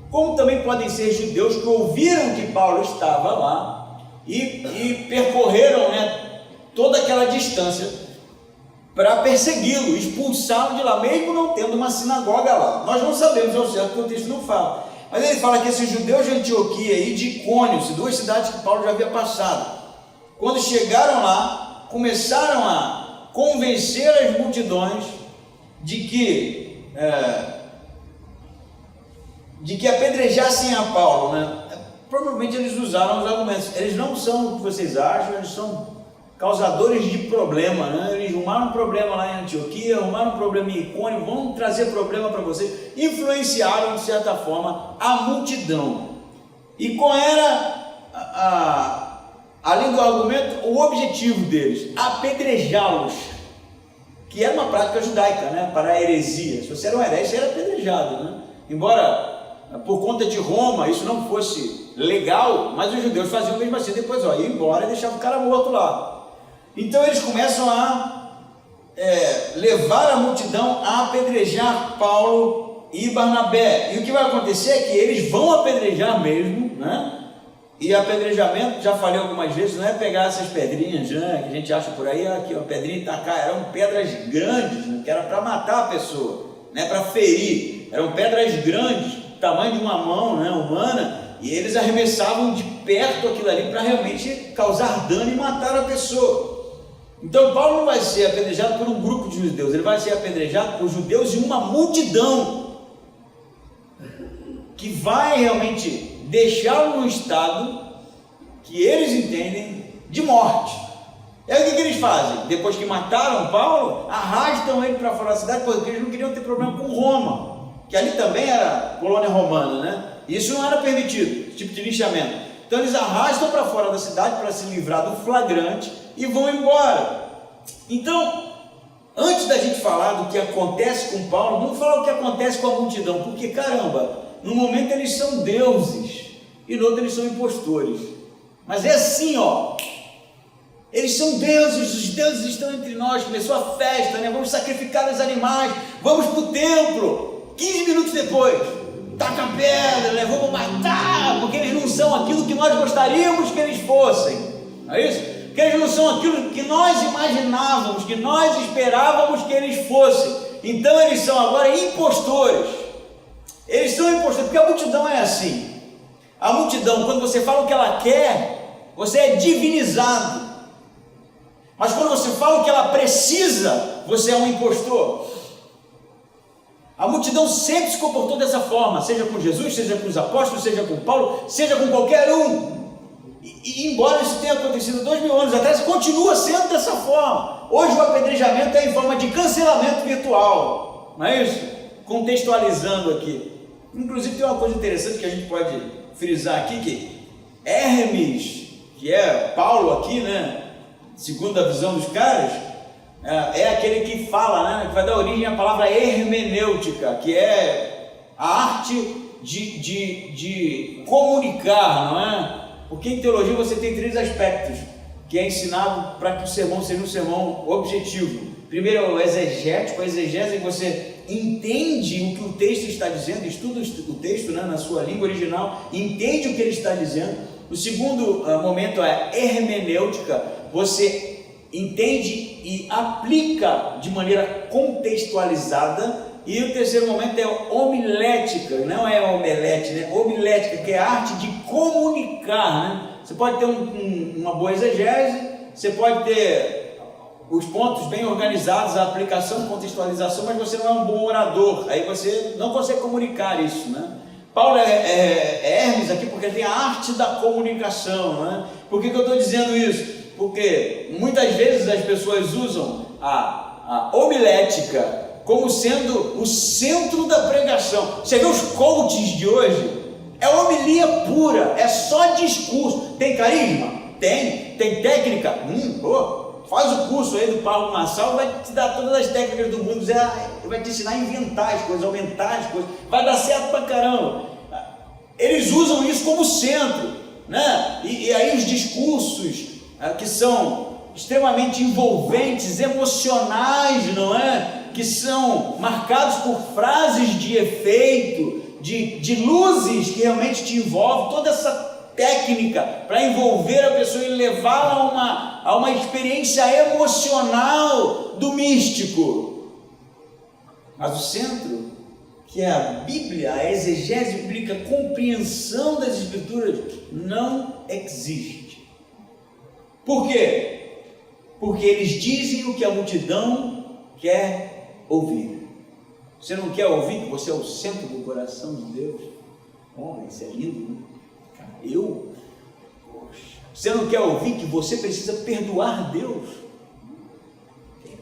Como também podem ser judeus que ouviram que Paulo estava lá e percorreram, né, toda aquela distância para persegui-lo, expulsá-lo de lá, mesmo não tendo uma sinagoga lá. Nós não sabemos ao certo, porque o texto não fala. Mas ele fala que esses judeus de Antioquia e de Icônio, duas cidades que Paulo já havia passado, quando chegaram lá, começaram a convencer as multidões de que apedrejassem a Paulo, né? Provavelmente eles usaram os argumentos: eles não são o que vocês acham, eles são causadores de problema, né? Eles arrumaram um problema lá em Antioquia, arrumaram um problema em Icônio, vão trazer problema para vocês. Influenciaram de certa forma a multidão. E qual era, além do argumento, o objetivo deles? Apedrejá-los, que era uma prática judaica, né? Para a heresia. Se você era um herege, você era apedrejado, né? Embora por conta de Roma isso não fosse legal, mas os judeus faziam mesmo assim. Depois iam embora e deixavam o cara morto lá. Então eles começam a levar a multidão a apedrejar Paulo e Barnabé. E o que vai acontecer é que eles vão apedrejar mesmo, né? E apedrejamento, já falei algumas vezes, não é pegar essas pedrinhas, né, que a gente acha por aí, aqui, ó, pedrinha e tacar. Eram pedras grandes, né, que era para matar a pessoa, né, para ferir. Eram pedras grandes, tamanho de uma mão, né, humana, e eles arremessavam de perto aquilo ali para realmente causar dano e matar a pessoa. Então Paulo não vai ser apedrejado por um grupo de judeus, ele vai ser apedrejado por judeus e uma multidão que vai realmente deixá-lo num estado que eles entendem de morte. E aí o que eles fazem? Depois que mataram Paulo, arrastam ele para fora da cidade, porque eles não queriam ter problema com Roma, que ali também era colônia romana, né? Isso não era permitido, tipo de linchamento. Então eles arrastam para fora da cidade para se livrar do flagrante e vão embora. Então, antes da gente falar do que acontece com Paulo, vamos falar o que acontece com a multidão, porque caramba, no momento eles são deuses e no outro eles são impostores. Mas é assim, ó, eles são deuses, os deuses estão entre nós. Começou a festa, né? Vamos sacrificar os animais, vamos para o templo. 15 minutos depois, taca a pedra, né? Vamos matar, porque eles não são aquilo que nós gostaríamos que eles fossem, não é isso? Que eles não são aquilo que nós imaginávamos, que nós esperávamos que eles fossem. Então eles são agora impostores. Eles são impostores, porque a multidão é assim. A multidão, quando você fala o que ela quer, você é divinizado. Mas quando você fala o que ela precisa, você é um impostor. A multidão sempre se comportou dessa forma, seja com Jesus, seja com os apóstolos, seja com Paulo, seja com qualquer um. E embora isso tenha acontecido 2000 anos atrás, continua sendo dessa forma. Hoje o apedrejamento é em forma de cancelamento virtual, não é isso? Contextualizando aqui. Inclusive tem uma coisa interessante que a gente pode frisar aqui, que Hermes, que é Paulo aqui, né, segundo a visão dos caras, é aquele que fala, né, que vai dar origem à palavra hermenêutica, que é a arte de comunicar, não é? Porque em teologia você tem 3 aspectos que é ensinado para que o sermão seja um sermão objetivo. Primeiro é o exegético, a exegese, em que você entende o que o texto está dizendo, estuda o texto, né, na sua língua original, entende o que ele está dizendo. O segundo momento é a hermenêutica, você entende e aplica de maneira contextualizada. E o terceiro momento é homilética, não é omelete, né? Homilética, que é a arte de comunicar, né? Você pode ter uma boa exegese, você pode ter os pontos bem organizados, a aplicação, a contextualização, mas você não é um bom orador, aí você não consegue comunicar isso, né? Paulo é Hermes aqui porque tem a arte da comunicação, né? Por que eu estou dizendo isso? Porque muitas vezes as pessoas usam a homilética como sendo o centro da pregação. Você vê os coaches de hoje, é homilia pura, é só discurso. Tem carisma? Tem técnica? Faz o curso aí do Paulo Marçal, vai te dar todas as técnicas do mundo, vai te ensinar a inventar as coisas, aumentar as coisas, vai dar certo pra caramba. Eles usam isso como centro, né? E aí os discursos que são extremamente envolventes, emocionais, não é? Que são marcados por frases de efeito, de luzes que realmente te envolvem, toda essa técnica para envolver a pessoa e levá-la a uma experiência emocional do místico. Mas o centro, que é a Bíblia, a exegese bíblica, a compreensão das Escrituras, não existe. Por quê? Porque eles dizem o que a multidão quer ouvir. Você não quer ouvir que você é o centro do coração de Deus? Isso é lindo, né? Você não quer ouvir que você precisa perdoar Deus?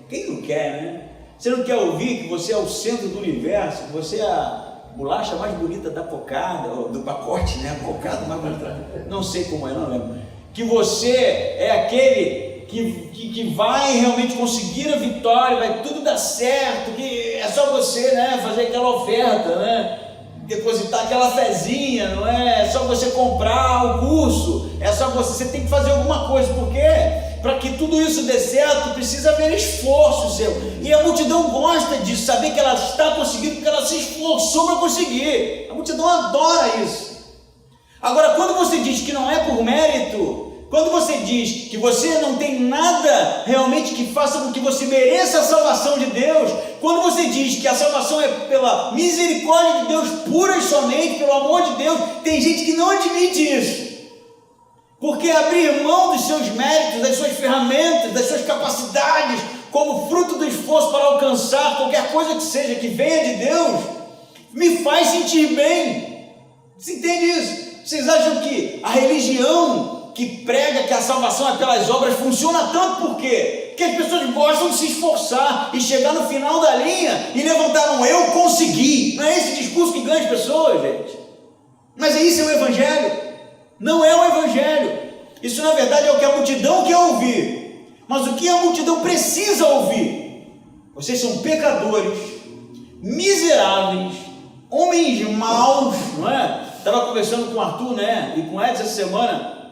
Quem não quer, né? Você não quer ouvir que você é o centro do universo, que você é a bolacha mais bonita da cocada, ou do pacote, né? A cocada mais bonita, não sei como é, não lembro. Que você é aquele que vai realmente conseguir a vitória, vai tudo dar certo, que é só você, né, fazer aquela oferta, né, depositar aquela fezinha, não é? É só você comprar o curso, é só você tem que fazer alguma coisa, porque para que tudo isso dê certo, precisa haver esforço seu, e a multidão gosta disso, saber que ela está conseguindo, porque ela se esforçou para conseguir, a multidão adora isso. Agora, quando você diz que não é por mérito, quando você diz que você não tem nada realmente que faça com que você mereça a salvação de Deus, quando você diz que a salvação é pela misericórdia de Deus pura e somente, pelo amor de Deus, tem gente que não admite isso. Porque abrir mão dos seus méritos, das suas ferramentas, das suas capacidades, como fruto do esforço para alcançar qualquer coisa que seja, que venha de Deus, me faz sentir bem. Você entende isso? Vocês acham que a religião que prega que a salvação é pelas obras funciona tanto por quê? Porque as pessoas gostam de se esforçar e chegar no final da linha e levantar um eu consegui. Não é esse discurso que ganha as pessoas, gente. Mas isso é o Evangelho? Não é o Evangelho. Isso na verdade é o que a multidão quer ouvir. Mas o que a multidão precisa ouvir? Vocês são pecadores, miseráveis, homens maus, não é? Estava conversando com o Arthur, né, e com o Edson essa semana,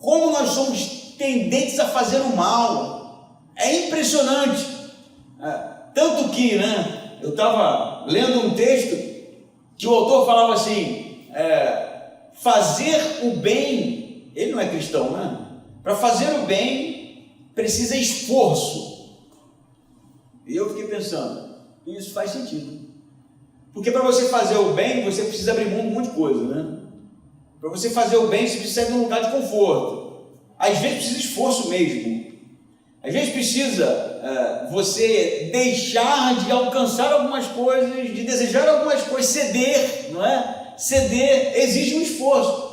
como nós somos tendentes a fazer o mal. É impressionante. Tanto que, né, eu estava lendo um texto que o autor falava assim, fazer o bem, ele não é cristão, né? Para fazer o bem precisa esforço. E eu fiquei pensando, E isso faz sentido. Porque para você fazer o bem, você precisa abrir mão de um monte de coisa, né? Para você fazer o bem, você precisa sair de um lugar de conforto. Às vezes precisa de esforço mesmo. Às vezes precisa você deixar de alcançar algumas coisas, de desejar algumas coisas, ceder, não é? Ceder exige um esforço.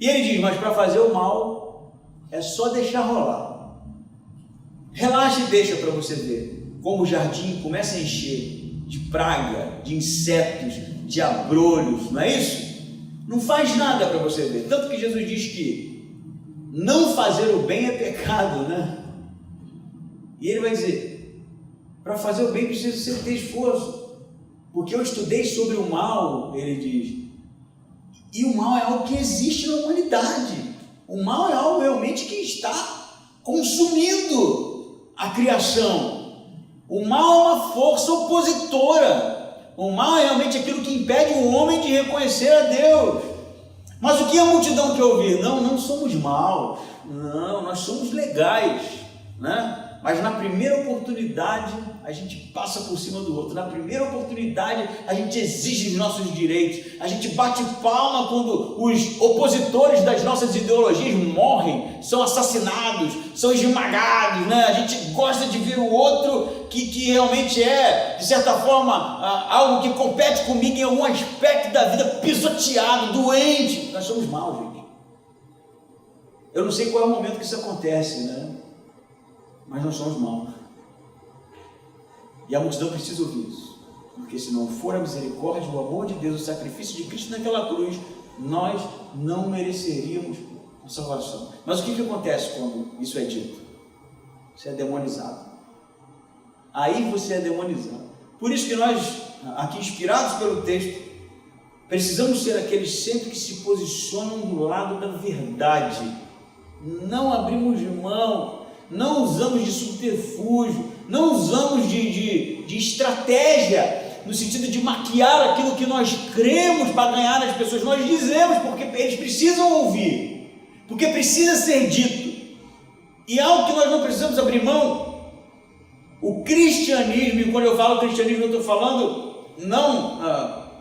E ele diz, mas para fazer o mal, é só deixar rolar. Relaxa e deixa para você ver como o jardim começa a encher de praga, de insetos, de abrolhos, não é isso? Não faz nada para você ver. Tanto que Jesus diz que não fazer o bem é pecado, né? E ele vai dizer, para fazer o bem precisa ter esforço, porque eu estudei sobre o mal, ele diz, e o mal é algo que existe na humanidade. O mal é algo realmente que está consumindo a criação. O mal é uma força opositora. O mal é realmente aquilo que impede o homem de reconhecer a Deus. Mas o que a multidão quer ouvir? Não somos maus, não, nós somos legais, né? Mas na primeira oportunidade a gente passa por cima do outro, na primeira oportunidade a gente exige os nossos direitos, a gente bate palma quando os opositores das nossas ideologias morrem, são assassinados, são esmagados, né? A gente gosta de ver o outro que realmente é, de certa forma, algo que compete comigo em algum aspecto da vida, pisoteado, doente. Nós somos maus, gente. Eu não sei qual é o momento que isso acontece, né? Mas nós somos maus. E a multidão precisa ouvir isso, porque se não for a misericórdia, o amor de Deus, o sacrifício de Cristo naquela cruz, nós não mereceríamos a salvação. Mas o que acontece quando isso é dito? Você é demonizado. Aí você é demonizado. Por isso que nós, aqui inspirados pelo texto, precisamos ser aqueles sempre que se posicionam do lado da verdade. Não abrimos mão, não usamos de subterfúgio, não usamos de estratégia, no sentido de maquiar aquilo que nós cremos para ganhar as pessoas. Nós dizemos porque eles precisam ouvir, porque precisa ser dito. E algo que nós não precisamos abrir mão, o cristianismo, e quando eu falo cristianismo eu estou falando não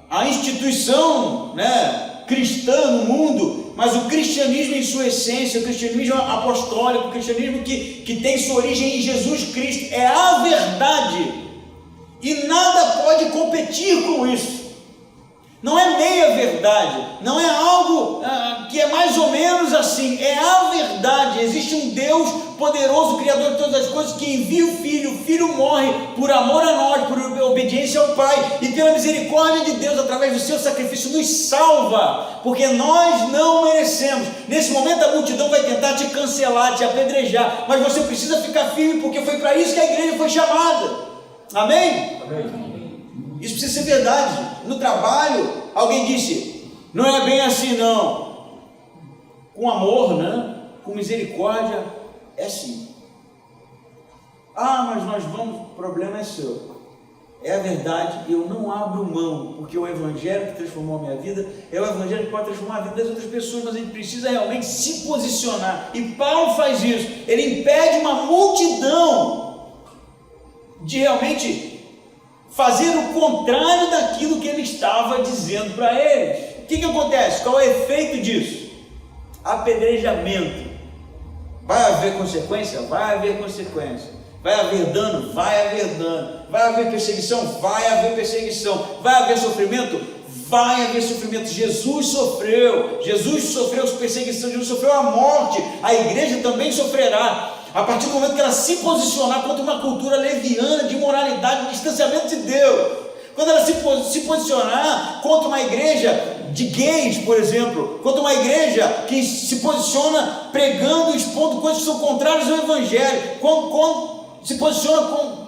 a instituição, né, cristã no mundo, mas o cristianismo em sua essência, o cristianismo apostólico, o cristianismo que tem sua origem em Jesus Cristo, é a verdade, e nada pode competir com isso. Não é meia verdade, não é algo que é mais ou menos assim, é a verdade. Existe um Deus poderoso, Criador de todas as coisas, que envia o Filho morre por amor a nós, por obediência ao Pai, e pela misericórdia de Deus, através do seu sacrifício, nos salva, porque nós não merecemos. Nesse momento a multidão vai tentar te cancelar, te apedrejar, mas você precisa ficar firme, porque foi para isso que a igreja foi chamada. Amém? Amém. Isso precisa ser verdade. No trabalho, alguém disse, não é bem assim não. Com amor, né? Com misericórdia, é assim. Mas nós vamos, o problema é seu. É a verdade, eu não abro mão, porque o evangelho que transformou a minha vida, é o evangelho que pode transformar a vida das outras pessoas, mas a gente precisa realmente se posicionar, e Paulo faz isso. Ele impede uma multidão de realmente fazer o contrário daquilo que ele estava dizendo para eles. O que acontece? Qual é o efeito disso? Apedrejamento. Vai haver consequência? Vai haver consequência. Vai haver dano? Vai haver dano. Vai haver perseguição? Vai haver perseguição. Vai haver sofrimento? Vai haver sofrimento. Jesus sofreu perseguição, Jesus sofreu a morte. A igreja também sofrerá. A partir do momento que ela se posicionar contra uma cultura leviana, de imoralidade, de distanciamento de Deus, quando ela se posicionar contra uma igreja de gays, por exemplo, contra uma igreja que se posiciona pregando, expondo coisas que são contrárias ao evangelho, quando se posiciona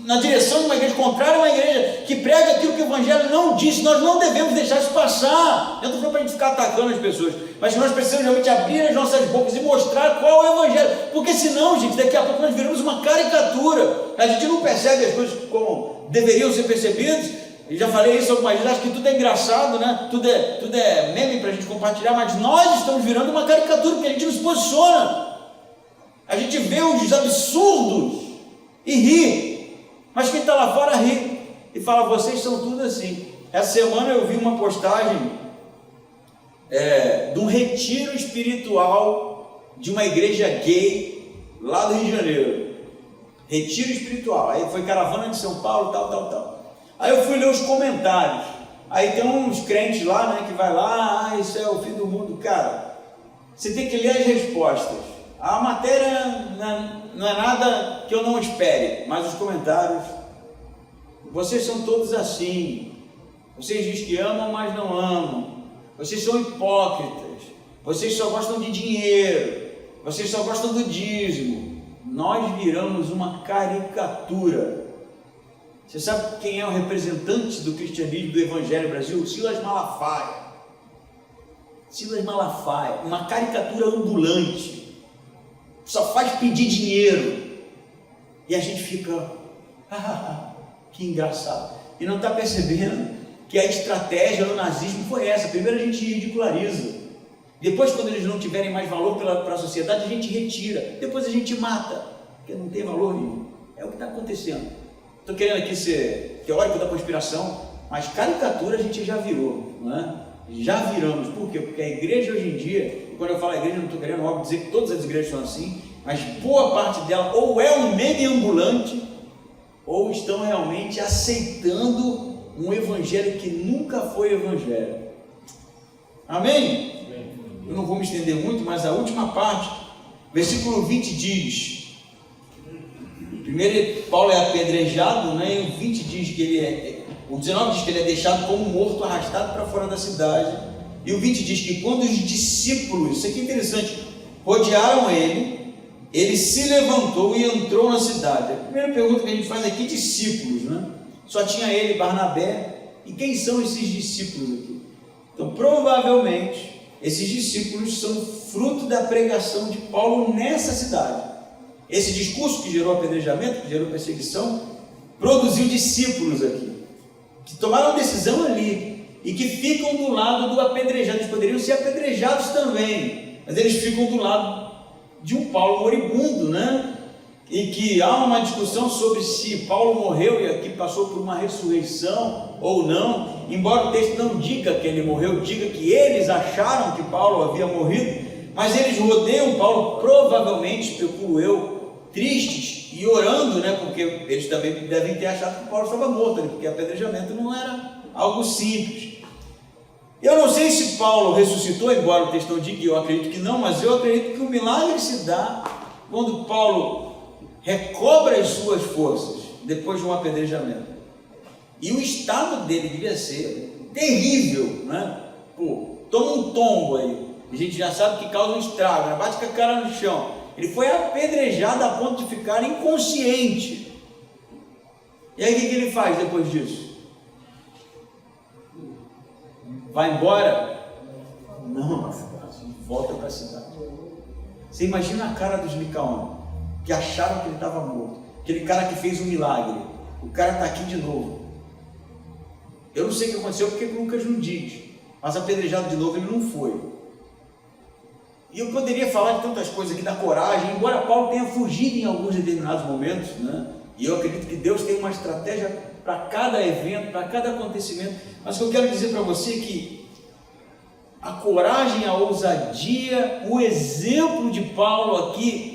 na direção de uma igreja contrária a uma igreja que prega aquilo que o evangelho não diz, nós não devemos deixar isso passar. Eu não estou falando para a gente ficar atacando as pessoas, mas nós precisamos realmente abrir as nossas bocas e mostrar qual é o evangelho, porque senão, gente, daqui a pouco nós viramos uma caricatura. A gente não percebe as coisas como deveriam ser percebidas. Eu já falei isso algumas vezes, acho que tudo é engraçado, né? Tudo é meme para a gente compartilhar, mas nós estamos virando uma caricatura, porque a gente não se posiciona. A gente vê os absurdos e ri, mas quem está lá fora ri. e fala: vocês são tudo assim. Essa semana eu vi uma postagem de um retiro espiritual de uma igreja gay lá do Rio de Janeiro. Retiro espiritual. Aí foi caravana de São Paulo, tal. Aí eu fui ler os comentários. Aí tem uns crentes lá, né, que vai lá: isso é o fim do mundo. Cara, você tem que ler as respostas. A matéria não é nada que eu não espere, mas os comentários: vocês são todos assim, vocês dizem que amam, mas não amam, vocês são hipócritas, vocês só gostam de dinheiro, vocês só gostam do dízimo. Nós viramos uma caricatura. Você sabe quem é o representante do cristianismo, do evangelho no Brasil? Silas Malafaia. Silas Malafaia, uma caricatura ambulante, só faz pedir dinheiro, e a gente fica: que engraçado. E não está percebendo que a estratégia do nazismo foi essa: primeiro a gente ridiculariza, depois, quando eles não tiverem mais valor para a sociedade, a gente retira, depois a gente mata, porque não tem valor nenhum. É o que está acontecendo. Estou querendo aqui ser teórico da conspiração, mas caricatura a gente já virou, não é? Já viramos. Por quê? Porque a igreja hoje em dia, e quando eu falo igreja, não estou querendo óbvio dizer que todas as igrejas são assim, mas boa parte dela ou é um meme ambulante, ou estão realmente aceitando um evangelho que nunca foi evangelho. Amém? Eu não vou me estender muito, mas a última parte, versículo 20 diz: primeiro Paulo é apedrejado, né? E o 20 diz que o 19 diz que ele é deixado como morto, arrastado para fora da cidade. E o 20 diz que quando os discípulos, isso aqui é interessante, rodearam ele, ele se levantou e entrou na cidade. A primeira pergunta que a gente faz aqui: discípulos, né? Só tinha ele, Barnabé. E quem são esses discípulos aqui? Então, provavelmente, esses discípulos são fruto da pregação de Paulo nessa cidade. Esse discurso que gerou apedrejamento, que gerou perseguição, produziu discípulos aqui, que tomaram decisão ali e que ficam do lado do apedrejado. Eles poderiam ser apedrejados também, mas eles ficam do lado de um Paulo moribundo, né? E que há uma discussão sobre se Paulo morreu e aqui passou por uma ressurreição ou não, embora o texto não diga que ele morreu, diga que eles acharam que Paulo havia morrido, mas eles rodeiam Paulo, provavelmente, especulo eu, tristes e orando, né? Porque eles também devem ter achado que Paulo estava morto, né? Porque apedrejamento não era algo simples. Eu não sei se Paulo ressuscitou, embora o texto não diga, eu acredito que não, mas eu acredito que o milagre se dá quando Paulo recobra as suas forças depois de um apedrejamento. E o estado dele devia ser terrível, né? Pô, toma um tombo aí, a gente já sabe que causa um estrago, né? Bate com a cara no chão. Ele foi apedrejado a ponto de ficar inconsciente. E aí o que ele faz depois disso? Vai embora? Não, volta para a cidade. Você imagina a cara dos Licaônios, que acharam que ele estava morto, aquele cara que fez um milagre, o cara está aqui de novo. Eu não sei o que aconteceu, porque Lucas não diz, mas apedrejado de novo ele não foi. E eu poderia falar de tantas coisas aqui, da coragem, embora Paulo tenha fugido em alguns determinados momentos, né? E eu acredito que Deus tem uma estratégia para cada evento, para cada acontecimento, mas o que eu quero dizer para você é que a coragem, a ousadia, o exemplo de Paulo aqui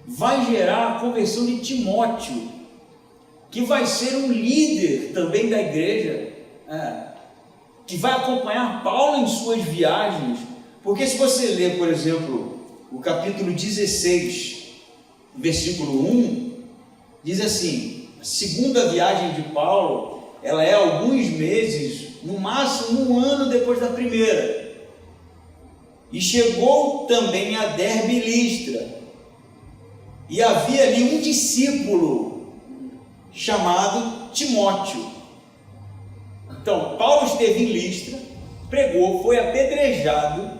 vai gerar a conversão de Timóteo, que vai ser um líder também da igreja, que vai acompanhar Paulo em suas viagens, porque se você ler, por exemplo, o capítulo 16, versículo 1, diz assim: a segunda viagem de Paulo, ela é alguns meses, no máximo um ano depois da primeira, e chegou também a Derbe e Listra, e havia ali um discípulo chamado Timóteo. Então, Paulo esteve em Listra, pregou, foi apedrejado,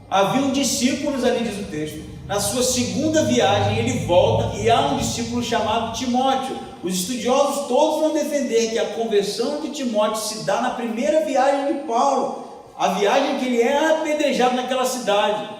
haviam discípulos ali, diz o texto. Na sua segunda viagem ele volta e há um discípulo chamado Timóteo. Os estudiosos todos vão defender que a conversão de Timóteo se dá na primeira viagem de Paulo, a viagem que ele é apedrejado naquela cidade.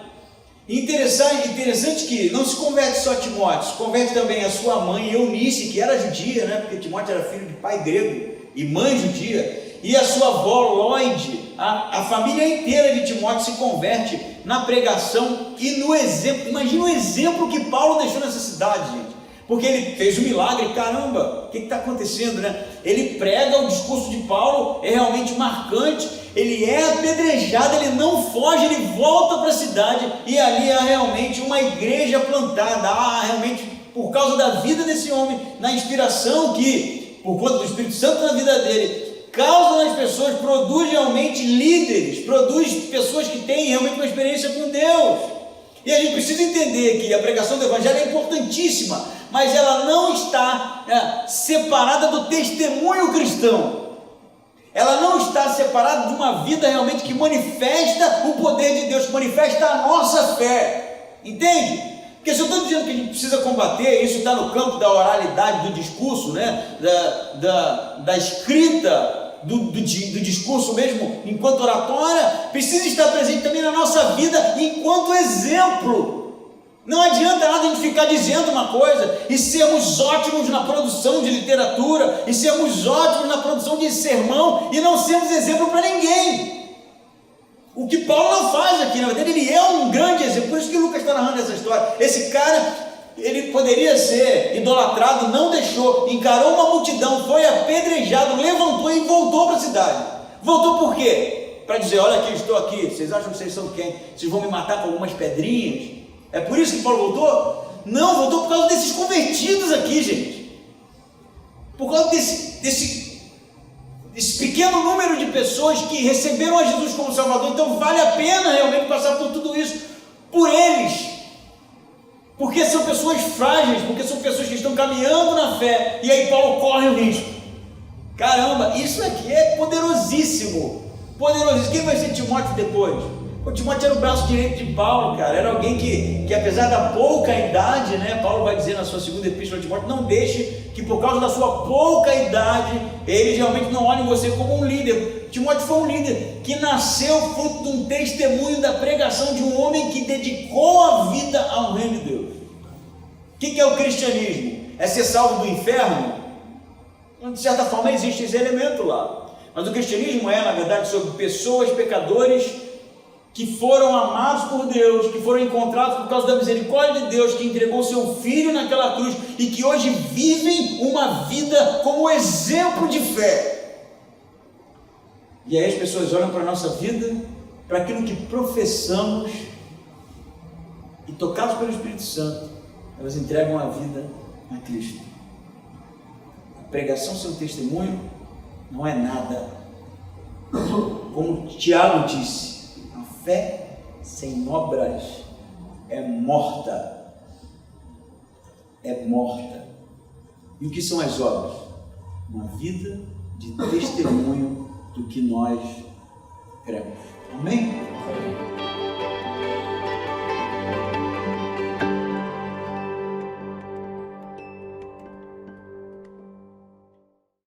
Interessante que não se converte só Timóteo, se converte também a sua mãe Eunice, que era judia, né? Porque Timóteo era filho de pai grego, e mãe judia, e a sua avó Lloyd, a família inteira de Timóteo se converte na pregação e no exemplo. Imagina o exemplo que Paulo deixou nessa cidade, gente, porque ele fez um milagre. Caramba, o que está acontecendo, né? Ele prega, o discurso de Paulo é realmente marcante, ele é apedrejado, ele não foge, ele volta para a cidade, e ali há realmente uma igreja plantada, há realmente, por causa da vida desse homem, na inspiração que, por conta do Espírito Santo na vida dele, causa nas pessoas, produz realmente líderes, produz pessoas que têm realmente uma experiência com Deus. E a gente precisa entender que a pregação do Evangelho é importantíssima, mas ela não está separada do testemunho cristão. Ela não está separada de uma vida realmente que manifesta o poder de Deus, que manifesta a nossa fé. Entende? Porque se eu estou dizendo que a gente precisa combater, isso está no campo da oralidade, do discurso, né? da escrita, do discurso mesmo, enquanto oratória, precisa estar presente também na nossa vida enquanto exemplo. Não adianta nada a gente ficar dizendo uma coisa e sermos ótimos na produção de literatura, e sermos ótimos na produção de sermão, e não sermos exemplo para ninguém. O que Paulo não faz aqui, na verdade, ele é um grande exemplo. Por isso que Lucas está narrando essa história. Esse cara, ele poderia ser idolatrado, não deixou, encarou uma multidão, foi apedrejado, levantou e voltou para a cidade. Voltou por quê? Para dizer: olha aqui, estou aqui, vocês acham que vocês são quem? Vocês vão me matar com algumas pedrinhas? É por isso que Paulo voltou? Não, voltou por causa desses convertidos aqui, gente. Por causa desse pequeno número de pessoas que receberam a Jesus como Salvador. Então vale a pena realmente passar por tudo isso, por eles, porque são pessoas frágeis, porque são pessoas que estão caminhando na fé, e aí Paulo corre o risco. Caramba, isso aqui é poderosíssimo, poderosíssimo. Quem vai ser Timóteo depois? O Timóteo era o braço direito de Paulo, cara. Era alguém que apesar da pouca idade, né, Paulo vai dizer na sua segunda epístola a Timóteo: não deixe que por causa da sua pouca idade eles realmente não olhem você como um líder. Timóteo foi um líder que nasceu fruto de um testemunho da pregação de um homem que dedicou a vida ao reino de Deus. O que é o cristianismo? É ser salvo do inferno? De certa forma existe esse elemento lá, mas o cristianismo é, na verdade, sobre pessoas, pecadores, que foram amados por Deus, que foram encontrados por causa da misericórdia de Deus, que entregou seu Filho naquela cruz, e que hoje vivem uma vida como exemplo de fé. E aí as pessoas olham para a nossa vida, para aquilo que professamos, e tocados pelo Espírito Santo, elas entregam a vida a Cristo. A pregação sem testemunho não é nada. Como Tiago disse, a fé sem obras é morta. É morta. E o que são as obras? Uma vida de testemunho do que nós cremos. Amém?